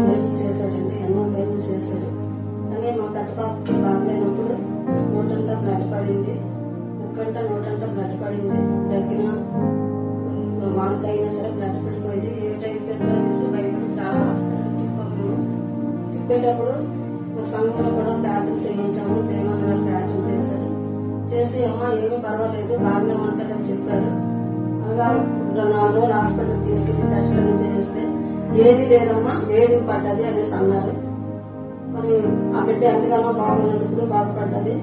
మేలు చేశాడండి, ఎన్నో మేలు చేశాడు. కానీ మా పెద్ద పాపకి బాగలేనప్పుడు నోటంతా బ్లడ్ పడింది, ముక్కంట నోటంతా బ్లడ్ పడింది, దగ్గర వాంతి అయినా సరే బ్లడ్ పడిపోయింది. ఏ టైఫాయిడ్ అనేసి బయట చాలా హాస్పిటల్ తిప్పాము. తిప్పేటప్పుడు సంఘంలో కూడా ప్రార్థన చేయించాము. జయమాన్ గారు ప్రార్థన చేశారు. చేసి అమ్మ ఏమీ పర్వాలేదు బాగానే ఉంటుందని చెప్పారు. అలాగా 4 రోజులు హాస్పిటల్ తీసుకెళ్లి టెస్టులను చేస్తే ఏది లేదమ్మా వేడి పడ్డది అనేసి అన్నారు. మరి ఆ బిడ్డ ఎంతగానో బాగున్నప్పుడు బాగుపడ్డది.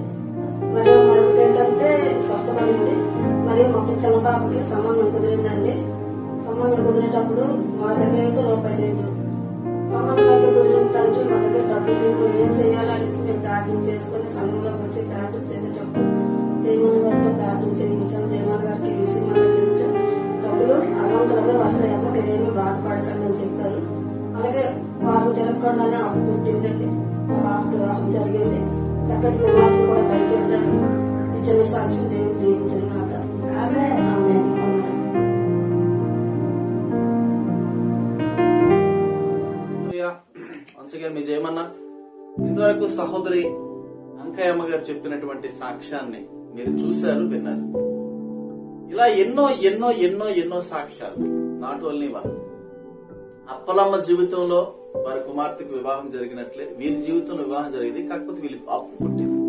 మరి మరొకటి ఏంటంటే స్వస్థపడింది. మరి మా చిన్న పాపకి సంబంధం కుదిరిందండి. సంబంధం కుదిరేటప్పుడు మా దగ్గర అయితే రూపాయి లేదు. సంబంధం అయితే కుదిరిన తండ్రి మా దగ్గర డబ్బులు లేవు, ఏం చేయాలనేసి మేము ప్రార్థన చేసుకుని సంఘంలోకి వచ్చి ప్రార్థన చేసేటప్పుడు జయమాన్ గారితో ప్రార్థన చేయించాం. జయమాన్ గారికి విషయం చెప్తే డబ్బులు అవంతరంలో వస్తాయమ్మా, మీరేమీ బాధపడకండి అని చెప్పారు. అలాగే వారు తిరగకుండానే అప్పు పుట్టిందండి. మా బాబుకి వివాహం జరిగింది. చక్కటి కుమారుని కూడా దయచేశారు. ఈ చిన్న సాక్ష్యం దేవుడు దీవించిన కాక. మీ జయమన్న ఇంతవరకు సహోదరి అంకయ్యమ్మ గారు చెప్పినటువంటి సాక్ష్యాన్ని మీరు చూశారు, విన్నారు. ఇలా ఎన్నో ఎన్నో ఎన్నో ఎన్నో సాక్ష్యాలు. Not only one. అప్పలమ్మ జీవితంలో వారి కుమార్తెకు వివాహం జరిగినట్లే వీరి జీవితంలో వివాహం జరిగింది. కాకపోతే వీళ్ళకి అప్పు పుట్టింది.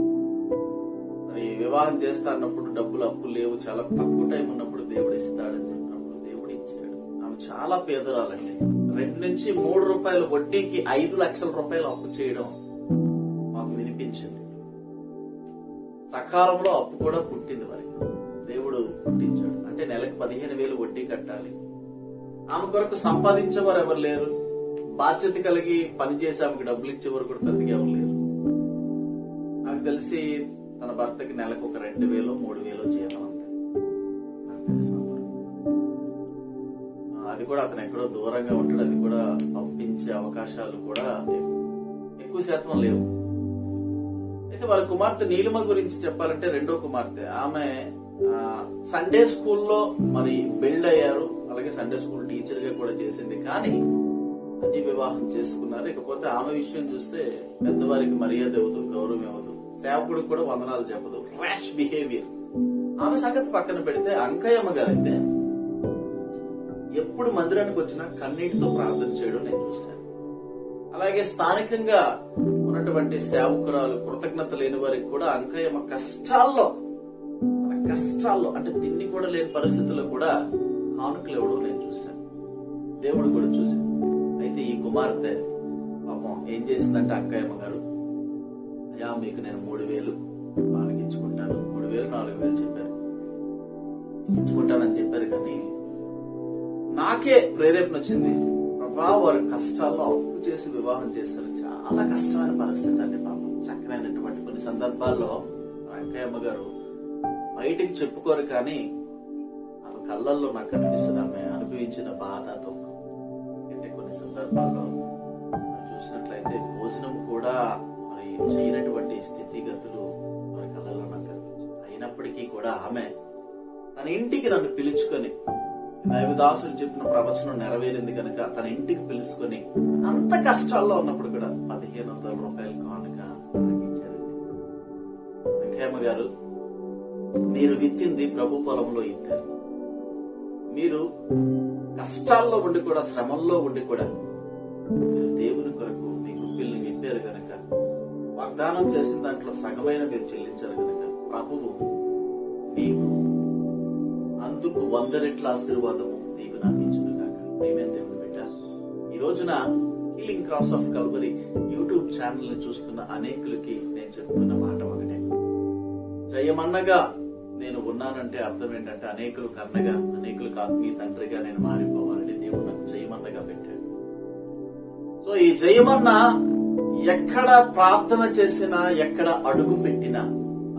మరి వివాహం చేస్తా అన్నప్పుడు డబ్బులు అప్పు లేవు, చాలా తక్కువ టైం ఉన్నప్పుడు దేవుడు ఇస్తాడని చెప్పినప్పుడు దేవుడు ఇచ్చాడు. ఆమె చాలా పేదరాలండి. 2 నుంచి 3 రూపాయల వడ్డీకి 5 లక్షల రూపాయలు అప్పు చేయడం మాకు వినిపించింది. సకాలంలో అప్పు కూడా పుట్టింది వారికి. దేవుడు పుట్టించాడు. అంటే నెలకు 15,000 వడ్డీ కట్టాలి. ఆమె కొరకు సంపాదించేవారు ఎవరు లేరు. బాధ్యత కలిగి పనిచేసి ఆమెకు డబ్బులు ఇచ్చేవారు కూడా పెద్దగా ఎవరు లేరు. నాకు తెలిసి తన భర్తకి నెలకు ఒక 2,000 3,000 జీతం అంతే. నాకు తెలిసినంత అది కూడా అతను ఎక్కడో దూరంగా ఉంటాడు. అది కూడా పంపించే అవకాశాలు కూడా ఎక్కువ శాతం లేవు. అయితే వాళ్ళ కుమార్తె నీలిమ గురించి చెప్పాలంటే రెండో కుమార్తె. ఆమె సండే స్కూల్లో మరి బిల్డ్ అయ్యారు. అలాగే సండే స్కూల్ టీచర్ గా కూడా చేసింది. కానీ అన్ని వివాహం చేసుకున్నారు. ఇకపోతే ఆమె విషయం చూస్తే పెద్దవారికి మర్యాద ఇవ్వదు, గౌరవం ఇవ్వదు, సేవకుడికి కూడా వందనాలు చెప్పదు, ర్యాష్ బిహేవియర్. ఆమె సంగతి పక్కన పెడితే అంకయ్యమ్మ గారైతే ఎప్పుడు మందిరానికి వచ్చినా కన్నీటితో ప్రార్థన చేయడం నేను చూశాను. అలాగే స్థానికంగా ఉన్నటువంటి సేవకురాలు కృతజ్ఞత లేని వారికి కూడా అంకయ్యమ్మ కష్టాల్లో అంటే తిండి కూడా లేని పరిస్థితుల్లో కూడా కానుకలు ఇవ్వడం నేను చూశాను. దేవుడు కూడా చూశాను. అయితే ఈ కుమార్తె పాపం ఏం చేసిందంటే అంకయ్యమ్మ గారు, అయ్యా మీకు నేను 3,000 బాగా ఇచ్చుకుంటాను, 3,000 4,000 చెప్పారు, ఇచ్చుకుంటానని చెప్పారు. కానీ నాకే ప్రేరేపణ వచ్చింది, ప్రభా వారి కష్టాల్లో అప్పు చేసి వివాహం చేస్తారు. చాలా కష్టమైన పరిస్థితి అండి పాపం. చక్కనైనటువంటి కొన్ని సందర్భాల్లో అంకయ్యమ్మ గారు బయటికి చెప్పుకోరు, కానీ ఆమె కళ్ళల్లో నాకు అనిపిస్తుంది ఆమె అనుభవించిన బాధ, దుఃఖం. అంటే కొన్ని సందర్భాల్లో చూసినట్లయితే భోజనం కూడా మరి చేయనటువంటి స్థితిగతులు వారి కళ్ళల్లో నాకు కనిపించింది. అయినప్పటికీ కూడా ఆమె తన ఇంటికి నన్ను పిలుచుకొని, దైవదాసుడు చెప్పిన ప్రవచనం నెరవేరింది కనుక తన ఇంటికి పిలుచుకొని అంత కష్టాల్లో ఉన్నప్పుడు కూడా 1,500 రూపాయలు కానుక ఇచ్చారండి. వెంకయ్యమ్మ గారు, మీరు విత్తింది ప్రభు పొలంలో ఇద్దారు. మీరు కష్టాల్లో ఉండి కూడా, శ్రమంలో ఉండి కూడా మీరు దేవుని కొరకు మీ గుప్పిల్ని విప్పారు గనక, వాగ్దానం చేసిన దాంట్లో సగమైన మీరు చెల్లించారు గనక ప్రభువు మీకు అందుకు 100 రెట్ల ఆశీర్వాదము దీవెన ఇచ్చును గాక. ప్రియమైన దేవుని బిడ్డ, ఈ రోజున healing cross of Calvary YouTube channel ని చూస్తున్న అనేకులకి నేను చెప్తున్న మాట ఒకటే, జయమన్నగా నేను ఉన్నానంటే అర్థం ఏంటంటే అనేకులకు అన్నగా, అనేకులకు ఆత్మీయ తండ్రిగా నేను మారిపోవాలని దేవుడు నాకు జయమన్నగా పెట్టాడు. సో ఈ జయమన్న ఎక్కడ ప్రార్థన చేసినా, ఎక్కడ అడుగు పెట్టినా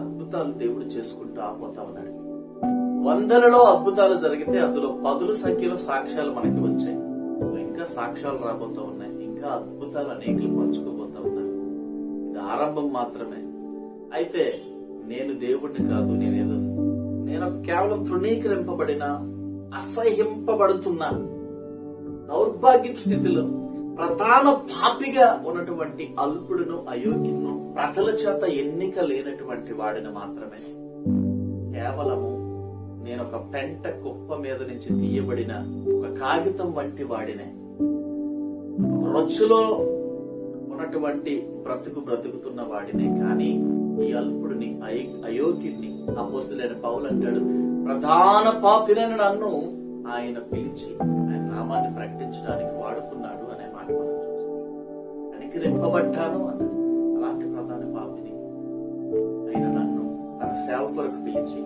అద్భుతాలు దేవుడు చేసుకుంటూ ఆపోతా ఉన్నాడు. 100లలో అద్భుతాలు జరిగితే అందులో 10 సంఖ్యలో సాక్ష్యాలు మనకి వచ్చాయి. ఇంకా సాక్ష్యాలు రాబోతా ఉన్నాయి. ఇంకా అద్భుతాలు అనేకులు పంచుకోబోతా ఉన్నారు. ఇది ఆరంభం మాత్రమే. అయితే నేను దేవుడిని కాదు, నేను కేవలం తృణీకరింపబడిన, అసహ్యింపబడుతున్న దౌర్భాగ్య స్థితిలో ప్రధాన పాపిగా ఉన్నటువంటి అల్పుడును అయోగ్యును ప్రజల చేత ఎన్నిక లేనటువంటి వాడిని మాత్రమే కేవలము నేను ఒక పెంట కుప్ప మీద నుంచి తీయబడిన ఒక కాగితం వంటి వాడినే, రొచ్చులో ఉన్నటువంటి బ్రతుకుతున్న వాడినే. కానీ ఈ అల్పుడిని అయోగ్యుడిని అపోస్తులైన పౌలు అంటాడు, ప్రధాన పాపినైన నన్ను ఆయన పిలిచి ఆయన నామాన్ని ప్రకటించడానికి వాడుకున్నాడు అనే మాట మనం చూస్తాం. కనికరింపబడ్డాను అన్నాడు. అలాంటి ప్రధాన పాపిని ఆయన నన్ను తన సేవ కొరకు పిలిచి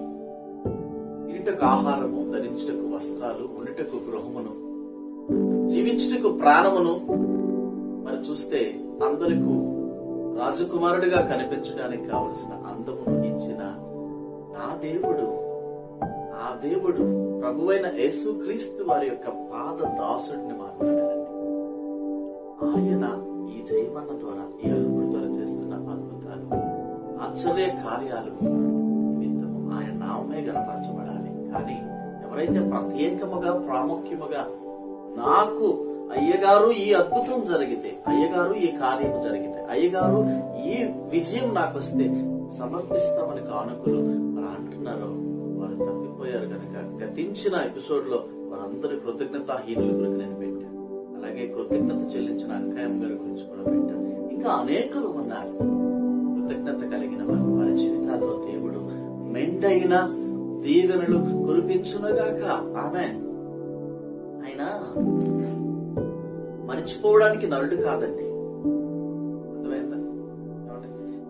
తినుటకు ఆహారము, ధరించుటకు వస్త్రాలు, ఉండుటకు గృహమును, జీవించుటకు ప్రాణమును, మరి చూస్తే అందరికీ రాజకుమారుడిగా కనిపించడానికి కావలసిన అందమును ఇచ్చిన నా దేవుడు, ఆ దేవుడు ప్రభువైన యేసుక్రీస్తు వారి యొక్క పాద దాసుడిని మాట్లాడారండి. ఆయన ఈ జయమన్న ద్వారా, ఈ అల్పుడి ద్వారా చేస్తున్న అద్భుతాలు, ఆశ్చర్య కార్యాలు నిమిత్తము ఆయన నామే గణపరచబడాలి. కానీ ఎవరైతే ప్రత్యేకముగా ప్రాముఖ్యముగా నాకు అయ్యగారు ఈ అద్భుతం జరిగితే, అయ్యగారు ఈ కార్యము జరిగితే, అయ్యగారు ఈ విజయం నాకు వస్తే సమర్పిస్తామని కానుకలు మరి అంటున్నారో వారు తప్పిపోయారు కనుక గతించిన ఎపిసోడ్ లో వారందరి కృతజ్ఞతాహీనుల గురించి నేను పెట్టాను. అలాగే కృతజ్ఞత చెల్లించిన అంకాయమ్మ గారి గురించి కూడా పెట్టాను. ఇంకా అనేకులు ఉన్నారు కృతజ్ఞత కలిగిన వారు. వారి జీవితాల్లో దేవుడు మెండైన దీవెనలు కురిపించునుగాక. ఆమేన్. ఆయన మరిచిపోవడానికి నరుడు కాదండి. అర్థమైందా?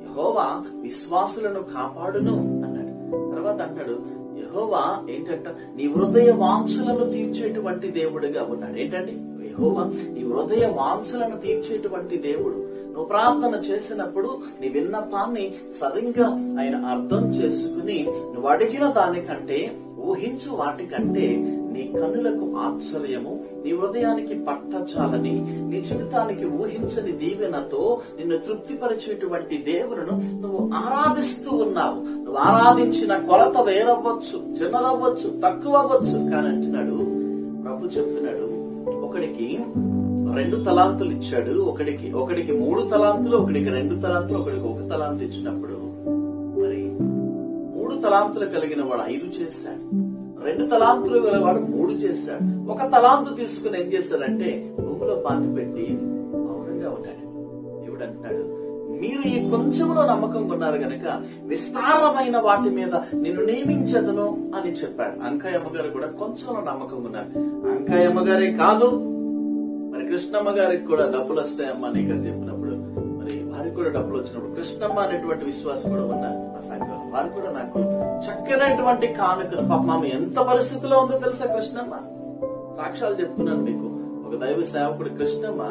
యెహోవా విశ్వాసులను కాపాడును అన్నాడు. తర్వాత అంటాడు యెహోవా ఏంటంట, నీ హృదయ వాంఛలను తీర్చేటువంటి దేవుడిగా ఉన్నాడు. ఏంటండి? యెహోవా నీ హృదయ వాంఛలను తీర్చేటువంటి దేవుడు. నువ్వు ప్రార్థన చేసినప్పుడు నీ విన్నపాన్ని సరిగ్గా ఆయన అర్థం చేసుకుని నువ్వు అడిగిన దానికంటే, ఊహించు వాటికంటే నీ కన్నులకు ఆశ్చర్యము, నీ హృదయానికి పట్టచాలని, నీ జీవితానికి ఊహించని దీవెనతో నిన్ను తృప్తిపరిచేటువంటి దేవులను నువ్వు ఆరాధిస్తూ ఉన్నావు. నువ్వు ఆరాధించిన కొలత వేరవ్వచ్చు, చిన్నదవ్వచ్చు, తక్కువ అవ్వచ్చు. కానీ అంటున్నాడు ప్రభు, చెప్తున్నాడు ఒకడికి 2 తలాంతులు ఇచ్చాడు, ఒకడికి 3 తలాంతులు, ఒకడికి 2 తలాంతులు, ఒకడికి 1 తలాంతు ఇచ్చినప్పుడు మరి 3 తలాంతులు కలిగిన వాడు 5 చేశాడు, 2 తలాంతులు గలవాడు 3 చేశాడు. 1 తలాంతు తీసుకుని ఏం చేశాడంటే భూమిలో పాతి పెట్టి మౌనంగా ఉన్నాడు. దేవుడు అంటున్నాడు, మీరు ఈ కొంచెంలో నమ్మకం కొన్నారు గనక విస్తారమైన వాటి మీద నిన్ను నియమించదను అని చెప్పాడు. అంకాయమ్మ గారు కూడా కొంచెంలో నమ్మకం ఉన్నారు. అంకాయమ్మ గారే కాదు, మరి కృష్ణమ్మ గారికి కూడా డబ్బులు వస్తాయమ్మా నీకు చెప్పినప్పుడు, మరి వారికి కూడా డబ్బులు వచ్చినప్పుడు కృష్ణమ్మ అనేటువంటి విశ్వాసం కూడా ఉన్నారు ఆ సంఘం. వారు కూడా నాకు చక్కనటువంటి కానుకలు, పాప ఆమె ఎంత పరిస్థితిలో ఉందో తెలుసా కృష్ణమ్మ? సాక్ష్యాలు చెప్తున్నాను మీకు. ఒక దైవ సేవకుడు కృష్ణమ్మ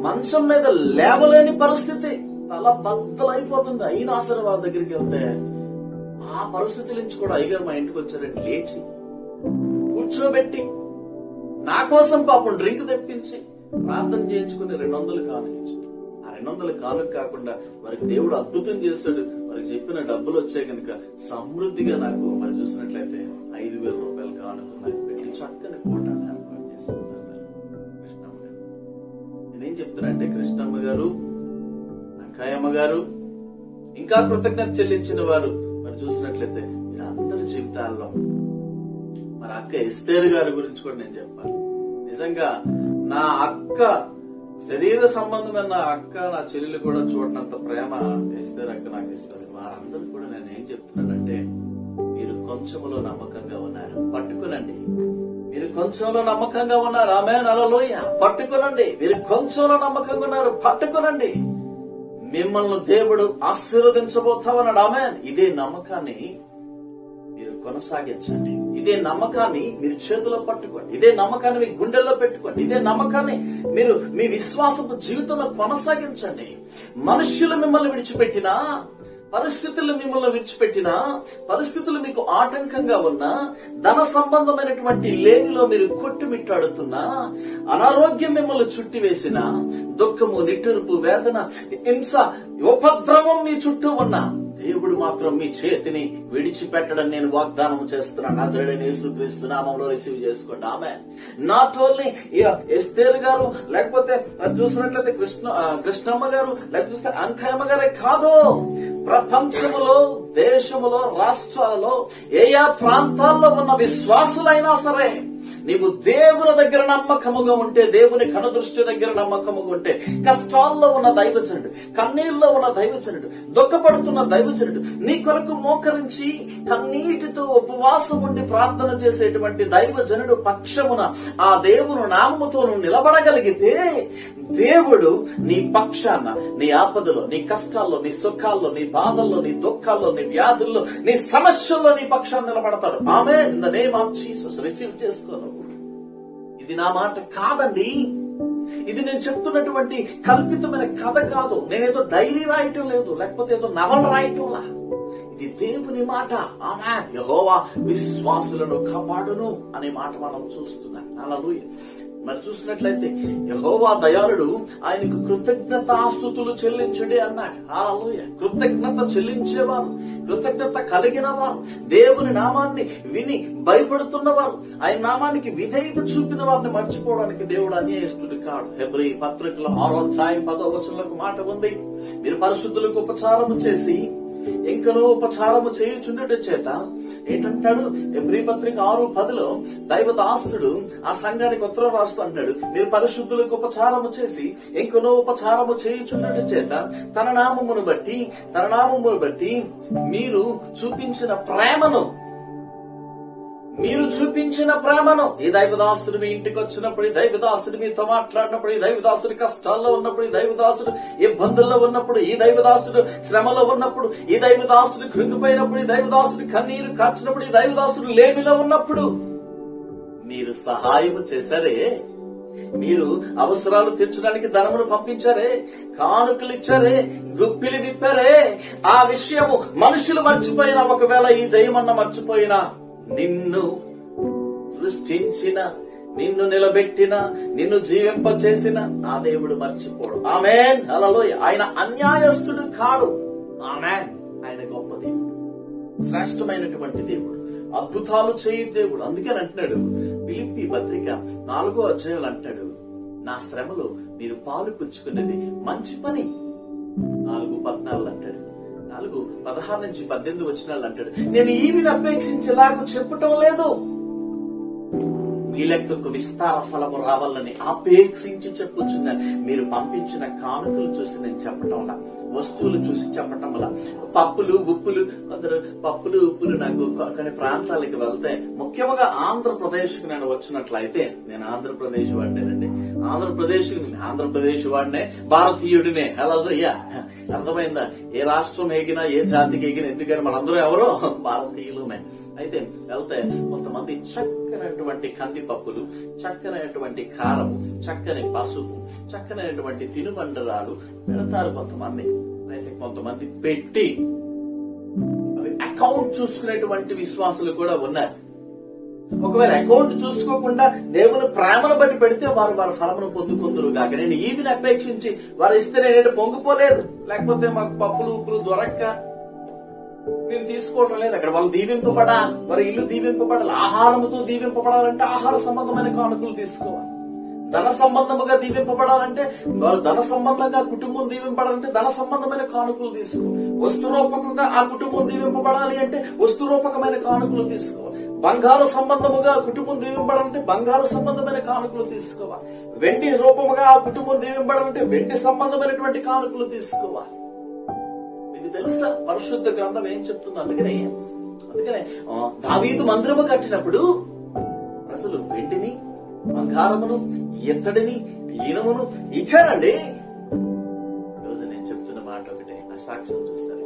మంచం మీద లేవలేని పరిస్థితి, తల బద్దలైపోతుంది. అయిన ఆశీర్వాద దగ్గరికి వెళ్తే ఆ పరిస్థితి నుంచి కూడా అయ్యగారు మా ఇంటికి వచ్చారని లేచి కూర్చోబెట్టి నా కోసం పాపం డ్రింక్ తెప్పించి ప్రార్థన చేయించుకుని 200 కానుక. ఆ 200 కానుక కాకుండా వారికి దేవుడు అద్భుతం చేశాడు. వారికి చెప్పిన డబ్బులు వచ్చాయి కనుక సమృద్ధిగా నాకు మరి చూసినట్లయితే 5,000 రూపాయల కానుక నాకు పెట్టి చక్కని కోట ఏర్పాటు చేసుకున్నారు కృష్ణమ్మ గారు. నేనేం చెప్తానంటే కృష్ణమ్మ గారు, అంకాయమ్మ గారు, ఇంకా కృతజ్ఞత చెల్లించిన వారు మరి చూసినట్లయితే వీరందరి జీవితాల్లో మరి అక్క ఎస్తేరు గారి గురించి కూడా నేను చెప్పాలి. నిజంగా నా అక్క శరీర సంబంధమైన నా అక్క, నా చెల్లెలు కూడా చూడనంత ప్రేమ ఎస్తేరు అక్క నాకు ఇస్తారు. వారందరూ కూడా నేను ఏం చెప్తున్నానంటే, మీరు కొంచెంలో నమ్మకంగా ఉన్నారు, పట్టుకునండి. మీరు కొంచెంలో నమ్మకంగా ఉన్నారు, ఆమేన్, హల్లెలూయా. పట్టుకునండి. మీరు కొంచెంలో నమ్మకంగా ఉన్నారు, పట్టుకునండి. మిమ్మల్ని దేవుడు ఆశీర్వదించబోతామన్నాడు, ఆమేన్. ఇదే నమ్మకాన్ని మీరు కొనసాగించండి. ఇదే నమ్మకాన్ని మీరు చేతిలో పట్టుకోండి. ఇదే నమ్మకాన్ని మీ గుండెల్లో పెట్టుకోండి. ఇదే నమ్మకాన్ని మీరు మీ విశ్వాసపు జీవితంలో కొనసాగించండి. మనుష్యులు మిమ్మల్ని విడిచిపెట్టినా, పరిస్థితులు మిమ్మల్ని విడిచిపెట్టినా, పరిస్థితులు మీకు ఆటంకంగా ఉన్నా, ధన సంబంధమైనటువంటి లేమిలో మీరు కొట్టుమిట్టాడుతున్నా, అనారోగ్యం మిమ్మల్ని చుట్టివేసిన, దుఃఖము, నిట్టూర్పు, వేదన, హింస, ఉపద్రవం మీ చుట్టూ ఉన్నా, దేవుడు మాత్రం మీ చేతిని విడిచిపెట్టడం నేను వాగ్దానం చేస్తున్నాను. నజరేయుడైన యేసుక్రీస్తు నామములో రిసీవ్ చేసుకోండి. ఆమేన్. నాట్ ఓన్లీ ఎస్తేరు గారు, లేకపోతే చూసినట్లయితే కృష్ణమ్మ గారు, లేకపోతే అంకయ్యమ్మ గారే కాదు, ప్రపంచములో, దేశములో, రాష్ట్రాలలో ఏ ప్రాంతాల్లో ఉన్న విశ్వాసులైనా సరే, నీవు దేవుని దగ్గర నమ్మకముగా ఉంటే, దేవుని కనుదృష్టి దగ్గర నమ్మకముగా ఉంటే, కష్టాల్లో ఉన్న దైవజనుడు, కన్నీళ్ళలో ఉన్న దైవజనుడు, దుఃఖపడుతున్న దైవజనుడు, నీ కొరకు మోకరించి కన్నీటితో ఉపవాసం ఉండి ప్రార్థన చేసేటువంటి దైవజనుడు పక్షమున ఆ దేవుని నామముతో నువ్వు నిలబడగలిగితే, దేవుడు నీ పక్షాన, నీ ఆపదలో, నీ కష్టాల్లో, నీ సుఖాల్లో, నీ బాధల్లో, నీ దుఃఖాల్లో, నీ వ్యాధుల్లో, నీ సమస్యల్లో నీ పక్షాన్ని నిలబడతాడు. Amen. In the name of Jesus receive చేసుకోను. ఇది నా మాట కాదండి. ఇది నేను చెప్తున్నటువంటి కల్పితమైన కథ కాదు. నేనేదో డైరీ రాయటం లేదు, లేకపోతే ఏదో నవల రాయటంలా. ఇది దేవుని మాట. ఆమేన్. యెహోవా విశ్వాసులను కాపాడును అనే మాట మనం చూస్తున్నాం. హల్లెలూయా. మరి చూసినట్లయితే యెహోవా దయాళుడు, ఆయనకు కృతజ్ఞతాస్తుతులు చెల్లించుడే అన్నాడు. హల్లెలూయా. కృతజ్ఞత చెల్లించేవారు, కృతజ్ఞత కలిగిన వారు, దేవుని నామాన్ని విని భయపడుతున్నవారు, ఆయన నామానికి విధేయత చూపిన వారిని మర్చిపోవడానికి దేవుడు అన్యాయస్తుడు కాడు. హెబ్రీ పత్రికలో 6వ అధ్యాయం 10వ వచనంలో మాట ఉంది, మీరు పరిశుద్ధులకు ఉపచారము చేసి ఇంకనూ ఉపచారము చేయుచుండుట చేత ఏంటంటాడు? హెబ్రీ పత్రిక 6:10లో దైవదాసుడు ఆ సంఘానికి ఉత్తరం రాస్తూ అంటాడు, మీరు పరిశుద్ధులకు ఉపచారము చేసి ఇంకనూ ఉపచారము చేయుచుండుట చేత తన నామమును బట్టి మీరు చూపించిన ప్రేమను, ఈ దైవదాసుడు మీ ఇంటికి వచ్చినప్పుడు, ఈ దైవదాసుడు మీతో మాట్లాడినప్పుడు, ఈ దైవదాసుడు కష్టాల్లో ఉన్నప్పుడు, ఈ దైవదాసుడు ఇబ్బందుల్లో ఉన్నప్పుడు, ఈ దైవదాసుడు శ్రమలో ఉన్నప్పుడు, ఈ దైవదాసుడు కృంగిపోయినప్పుడు, ఈ దైవదాసుడు కన్నీరు కార్చినప్పుడు, ఈ దైవదాసుడు లేమిలో ఉన్నప్పుడు మీరు సహాయము చేశారే, మీరు అవసరాలు తీర్చడానికి ధనమును పంపించారే, కానుకలు ఇచ్చారే, గుప్పిలి విప్పారే, ఆ విషయము మనుషులు మర్చిపోయినా, ఒకవేళ ఈ జయమన్న మర్చిపోయినా, నిన్ను సృష్టించిన, నిన్ను నిలబెట్టిన, నిన్ను జీవింపచేసిన ఆ దేవుడు మర్చిపోడు. ఆమేన్. హల్లెలూయా. ఆయన అన్యాయస్తుడు కాడు. ఆమేన్. ఆయన గొప్ప దేవుడు, శ్రేష్టమైనటువంటి దేవుడు, అద్భుతాలు చేయు దేవుడు. అందుకని అంటున్నాడు ఫిలిప్పీ పత్రిక 4వ అధ్యాయంలో అంటాడు, నా శ్రమలో మీరు పాలు పుచ్చుకునేది మంచి పని. 4:14 అంటాడు, 4:16 నుంచి 18 వచనాలు అంటాడు, నేను ఈవిని అపేక్షించేలాగా చెప్పటం లేదు, మీ లెక్కకు విస్తార ఫలము రావాలని అపేక్షించి చెప్పుచున్నాను. మీరు పంపించిన కానుకలు చూసి నేను చెప్పటంలా, వస్తువులు చూసి చెప్పటంలా, పప్పులు ఉప్పులు, కొందరు పప్పులు ఉప్పులు నాకు కొన్ని ప్రాంతాలకు వెళ్తే, ముఖ్యంగా ఆంధ్రప్రదేశ్ కు నేను వచ్చినట్లయితే, నేను ఆంధ్రప్రదేశ్ వాడినేనండి, ఆంధ్రప్రదేశ్ వాడినే, భారతీయుడినే. హల్లెలూయా. అర్థమైందా? ఏ రాష్ట్రం ఎగినా, ఏ జాతికి ఎగినా, ఎందుకని మనందరూ ఎవరో భారతీయులమే. అయితే వెళ్తే కొంతమంది చక్కనటువంటి కందిపప్పులు, చక్కనటువంటి కారము, చక్కని పసుపు, చక్కనటువంటి తినుబండరాలు పెడతారు కొంతమంది. అయితే కొంతమంది పెట్టి అవి అకౌంట్ చూసుకునేటువంటి విశ్వాసులు కూడా ఉన్నారు. ఒకవేళ అకౌంట్ చూసుకోకుండా దేవుని ప్రేమను బట్టి పెడితే వారు ఫలమును పొందుకుందరు కాక, నేను ఈవిని అపేక్షించి వారు ఇస్తే నేనేంటి పొంగిపోలేదు, లేకపోతే మాకు పప్పులు ఉప్పులు దొరక్క నేను తీసుకోవటం లేదు. అక్కడ వాళ్ళు దీవింపబడాలి, వారి ఇల్లు దీవింపబడాలి, ఆహారముతో దీవింపబడాలంటే ఆహార సంబంధమైన కానుకలు తీసుకోవాలి. ధన సంబంధముగా దీవింపబడాలంటే, వారు ధన సంబంధంగా కుటుంబం దీవింపబడాలంటే ధన సంబంధమైన కానుకలు తీసుకో. వస్తు రూపకంగా ఆ కుటుంబం దీవింపబడాలి అంటే వస్తు రూపకమైన కానుకలు తీసుకోవాలి. బంగారు సంబంధముగా కుటుంబం దీవింపబడాలంటే బంగారు సంబంధమైన కానుకలు తీసుకోవాలి. వెండి రూపముగా ఆ కుటుంబం దీవింపబడాలంటే వెండి సంబంధమైనటువంటి కానుకలు తీసుకోవాలి. మీకు తెలుసా పరిశుద్ధ గ్రంథం ఏం చెప్తుంది? అందుకనే దావీదు మందిరము కట్టినప్పుడు ప్రజలు వెండిని, బంగారమును, ఇత్తడిని, ఈనమును ఇచ్చారండి. ఈరోజు నేను చెప్తున్న మాట ఒకటే, ఆ సాక్ష్యం చూస్తాను,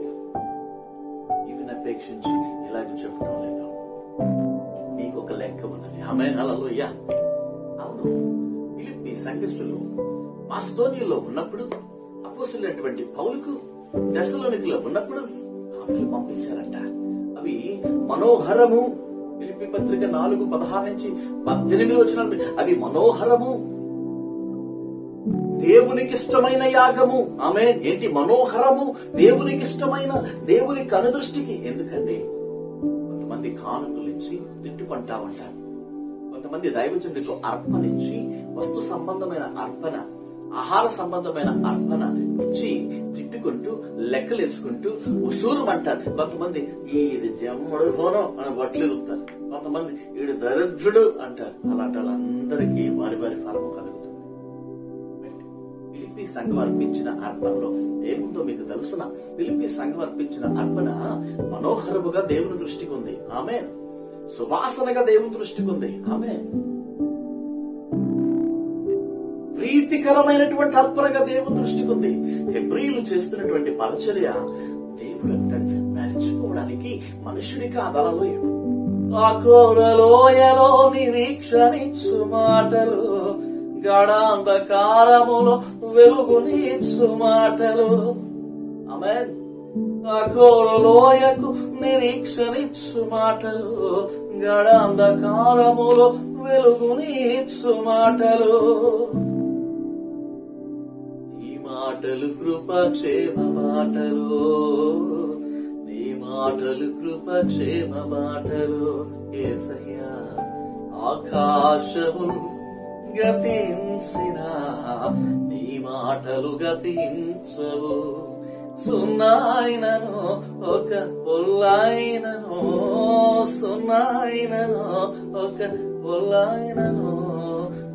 ఇవిని అపేక్షించి ఇలాగ చెప్పడం లేదు. మీకు ఒక లెక్క ఉన్నది. ఆమేన్. హల్లెలూయా. అవును, ఫిలిప్పీ సంఘస్థులు మాసిదోనియాలో ఉన్నప్పుడు అపోస్తలుడైనటువంటి పౌలుకు తెస్సలోనికలో ఉన్నప్పుడు కానుకలు పంపించారంట. అవి మనోహరము. ఫిలిప్పీ పత్రిక 4:16 నుంచి 18 వచనాలు, అవి మనోహరము, దేవునికి ఇష్టమైన యాగము. ఆమేన్. ఏంటి? మనోహరము, దేవునికి ఇష్టమైన, దేవుని కనుదృష్టికి. ఎందుకంటే కొంతమంది కానుకలు ఇచ్చి తిట్టుకుంటా ఉంటారు, కొంతమంది దైవజనుడిలో అర్పణించి వస్తు సంబంధమైన అర్పణ, ఆహార సంబంధమైన అర్పణ ఇచ్చి తిట్టుకుంటూ లెక్కలేసుకుంటూ ఉసూరుమంటారు. కొంతమంది ఈడు జమ్ముడు ఫోను అని బట్టలు ఇరుతారు, కొంతమంది ఈడు దరిద్రుడు అంటారు. అలాంటి వాళ్ళందరికీ వారి వారి ఫలము కలుగుతుంది. ఫిలిప్పీ సంఘం అర్పించిన అర్పణలో ఏముందో మీకు తెలుసునా? ఫిలిప్పీ సంఘం అర్పించిన అర్పణ మనోహరముగా దేవుని దృష్టికి ఉంది. ఆమేన్. సువాసనగా దేవుని దృష్టికి ఉంది. ఆమేన్. ప్రీతికరమైనటువంటి అర్పణగా దేవుని దృష్టికి ఉంది. హెబ్రీయులు చేస్తున్నటువంటి పరిచర్య దేవుడు అంటాడు మరిచిపోవడానికి మనుషుడికి ఆధారంలో ఆ కోరలోయలో నిరీక్షణిచ్చు మాటలు, గడాంధకారములో వెలుగునిచ్చు మాటలు. ఆమేన్. ఆ కోరలోయకు నిరీక్షణిచ్చు మాటలు, గడాంధకారములో వెలుగునిచ్చు మాటలు. నీ మాటలు కృపక్షేమ మాటలు, నీ మాటలు కృపక్షేమ మాటలు. యేసయ్యా ఆకాశము గతించిన నీ మాటలు గతించవు. సున్నాయినను ఒక పొల్లైనను, సున్నాయినను ఒక పొల్లైనను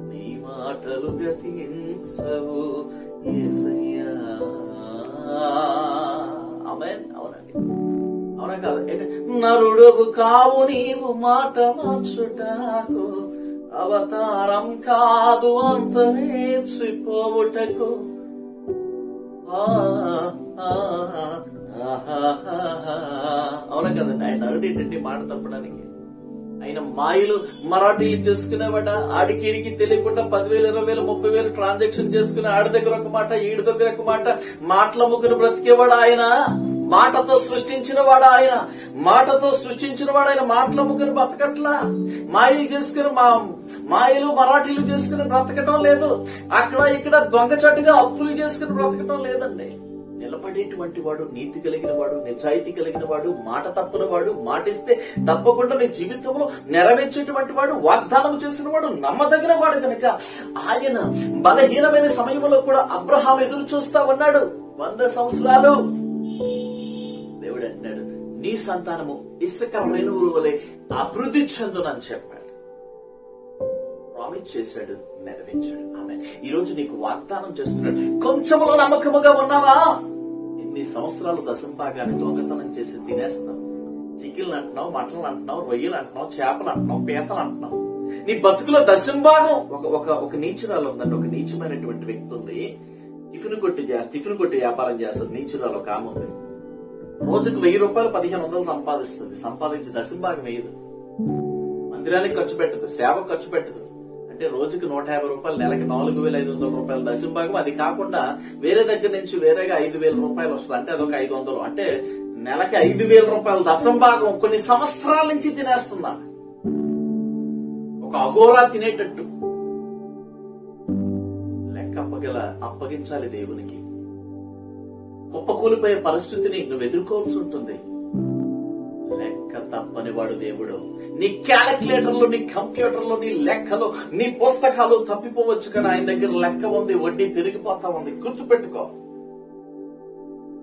నీ మాటలు గతించవు. యేసయ్యా. ఆమేన్. అవునండి. అవునా కాదు? నరుడువు కావు నీవు మాట మార్చుటకు, అవతారం కాదు అంత నేర్చిపోవుటకు. అవునా కదండి? ఆయన నరుడు ఏంటంటే మాట తప్పడానికి. ఆయన మాయలు మరాఠీలు చేసుకునేవాడ, ఆడికిడికి తెలియకుండా 10,000, 20,000, 30,000 ట్రాన్సాక్షన్ చేసుకుని ఆడి దగ్గర ఒక మాట, ఈడి దగ్గర ఒక మాట, మాటల ముగ్గురు బ్రతికేవాడు ఆయన. మాటతో సృష్టించిన వాడు ఆయన, మాటతో సృష్టించిన వాడు ఆయన. మాటల ముగ్గురు బ్రతకట్లా. మాయలు చేసుకుని మాయలు మరాఠీలు చేసుకుని బ్రతకటం లేదు. అక్కడ ఇక్కడ దొంగచాటుగా అప్పులు చేసుకుని బ్రతకటం లేదండి. నిలబడేటువంటి వాడు, నీతి కలిగిన వాడు, నిజాయితీ కలిగిన వాడు, మాట తప్పని వాడు, మాటిస్తే తప్పకుండా నీ జీవితంలో నెరవేర్చేటువంటి వాడు, వాగ్దానం చేసిన వాడు, నమ్మదగిన వాడు కనుక ఆయన బలహీనమైన సమయంలో కూడా అబ్రహాం ఎదురు చూస్తా ఉన్నాడు 100 సంవత్సరాలు. దేవుడు అంటున్నాడు నీ సంతానము ఇసుక రేణువుల వలె అభివృద్ధి చెందునని చెప్పాడు. ప్రామిస్ చేశాడు, నెరవేర్చాడు. ఆమె ఈ రోజు నీకు వాగ్దానం చేస్తున్నాడు. కొంచెంలో నమ్మకముగా ఉన్నావా? ఎన్ని సంవత్సరాలు దశంభాగాన్ని దొంగతనం చేసి తినేస్తావు. చికెన్లు అంటున్నావు, మటన్లు అంటున్నావు, రొయ్యలు అంటున్నావు, చేపలు అంటున్నావు, పీతలు అంటున్నావు. నీ బతుకులో దశంభాగం. ఒక నీచురాలు ఉందండి, ఒక నీచమైనటువంటి వ్యక్తి ఉంది. టిఫిన్ కొట్టి వ్యాపారం చేస్తుంది. నీచురాలు ఒక ఆమె ఉంది. రోజుకు 1,000 రూపాయలు 1,500 సంపాదిస్తుంది. సంపాదించి దశంభాగం వేయదు, మందిరానికి ఖర్చు పెట్టదు, సేవకు ఖర్చు పెట్టదు. అంటే రోజుకి 150 రూపాయలు, నెలకి 4,500 రూపాయలు దశంభాగం. అది కాకుండా వేరే దగ్గర నుంచి వేరేగా 5,000 రూపాయలు వస్తుంది. అంటే అదొక 500. అంటే నెలకి 5,000 రూపాయలు దశంభాగం కొన్ని సంవత్సరాల నుంచి తినేస్తున్నా. ఒక అఘోరా తినేటట్టు. లెక్క అప్పగించాలి దేవునికి. కుప్పకూలిపోయే పరిస్థితిని నువ్వు ఎదుర్కోవాల్సి ఉంటుంది. లెక్క తప్పని వాడు దేవుడు. నీ క్యాలిక్యులేటర్లో, నీ కంప్యూటర్లో, నీ లెక్కలో, నీ పుస్తకాలు తప్పిపోవచ్చు, కానీ ఆయన దగ్గర లెక్క ఉంది, వడ్డీ పెరిగిపోతా ఉంది. గుర్తుపెట్టుకో.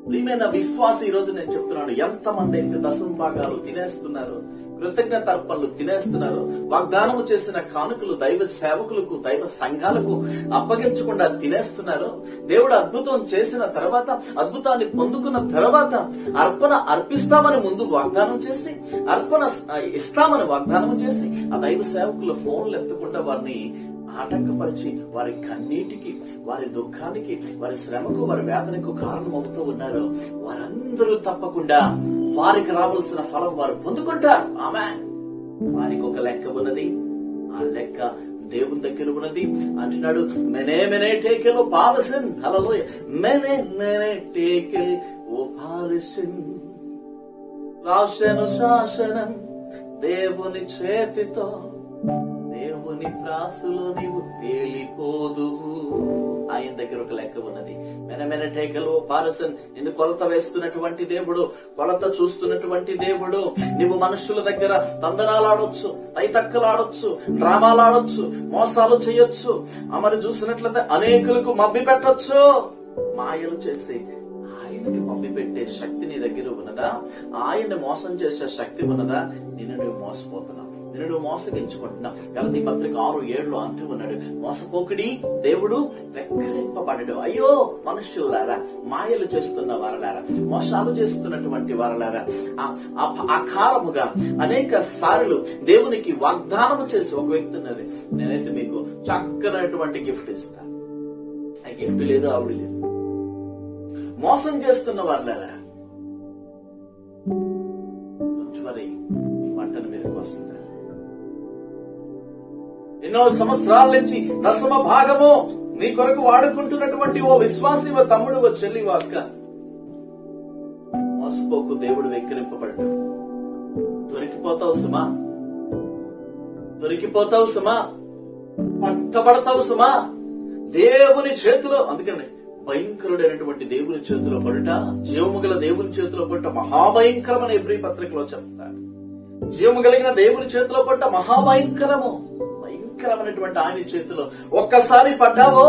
ప్రియమైన విశ్వాసం, ఈ రోజు నేను చెప్తున్నాను, ఎంతమంది అయితే దశంభాగాలు తినేస్తున్నారు, కృతజ్ఞత అర్పణలు తినేస్తున్నారు, వాగ్దానము చేసిన కానుకలు దైవ సేవకులకు, దైవ సంఘాలకు అప్పగించకుండా తినేస్తున్నారు. దేవుడు అద్భుతం చేసిన తర్వాత, అద్భుతాన్ని పొందుకున్న తర్వాత అర్పణ అర్పిస్తామని ముందు వాగ్దానం చేసి, అర్పణ ఇస్తామని వాగ్దానం చేసి, ఆ దైవ సేవకుల ఫోన్లు ఎత్తకుండా వారిని ఆటంకపరిచి వారి కన్నీటికి, వారి దుఃఖానికి, వారి శ్రమకు, వారి వేదనకు కారణమవుతూ ఉన్నారు. వారందరూ తప్పకుండా వారికి రావాల్సిన ఫలం వారు పొందుకుంటారు. ఆమేన్. వారికి ఒక లెక్క ఉన్నది. ఆ లెక్క దేవుని దగ్గర ఉన్నది. అంటున్నాడు మెనే టేకెలో పాలసిన్. హల్లెలూయా. మెనే టేకెల్ ఓ పాలసిన్. రాశను శాసనం దేవుని చేతితో, దేవుని దేవుని త్రాసులో నీవు తేలిపోదువు. ఆయన దగ్గర ఒక లెక్క ఉన్నది. మెనమెనటేకలు పారసన్ నిన్ను కొలత వేస్తున్నటువంటి దేవుడు, కొలత చూస్తున్నటువంటి దేవుడు. నువ్వు మనుషుల దగ్గర తందనాలాడొచ్చు, తైతక్కలాడొచ్చు, డ్రామాలాడొచ్చు, మోసాలు చేయొచ్చు, మరి చూసినట్లయితే అనేకులకు మబ్బి పెట్టొచ్చు, మాయలు చేసి ఆయనకి మబ్బి పెట్టే శక్తి నీ దగ్గర ఉన్నదా? ఆయన్ని మోసం చేసే శక్తి ఉన్నదా? నిన్ను నువ్వు మోసపోతున్నావు, నిన్ను నువ్వు మోసగించుకుంటున్నావు. గలతీ పత్రిక 6:7 అంటూ ఉన్నాడు, మోసపోకుడి దేవుడు వెక్కరింపబడడు. అయ్యో మనుష్యులారా, మాయలు చేస్తున్న వారలారా, మోసాలు చేస్తున్నటువంటి వారలారా, అకాలముగా అనేక సార్లు దేవునికి వాగ్దానము చేసి ఒక వ్యక్తి ఉన్నది, నేనైతే మీకు చక్కనటువంటి గిఫ్ట్ ఇస్తాను, ఆ గిఫ్ట్ లేదు, ఆవిడ లేదు. మోసం చేస్తున్న వారులారా, మరి ఈ మంటను మీదకి వస్తుందా? ఎన్నో సంవత్సరాల నుంచి దశమ భాగము నీ కొరకు వాడుకుంటున్నటువంటి ఓ విశ్వాసి, ఓ తమ్ముడు, ఓ చెల్లి, ఓ అక్క, మోసపోకు, దేవుడు వెక్కిరింపబడ్డాడు. దొరికిపోతావు సుమా, దొరికిపోతావు సుమా, పట్టబడతావు సుమా దేవుని చేతిలో. అందుకని భయంకరుడైనటువంటి దేవుని చేతిలో పడుట, జీవము గల దేవుని చేతిలో పడుట మహాభయంకరమని ఎబ్రీ పత్రికలో చెప్తాడు. జీవము కలిగిన దేవుని చేతిలో పడ్డ మహాభయంకరము, భయంకరమైనటువంటి ఆయన చేతిలో ఒక్కసారి పడ్డావో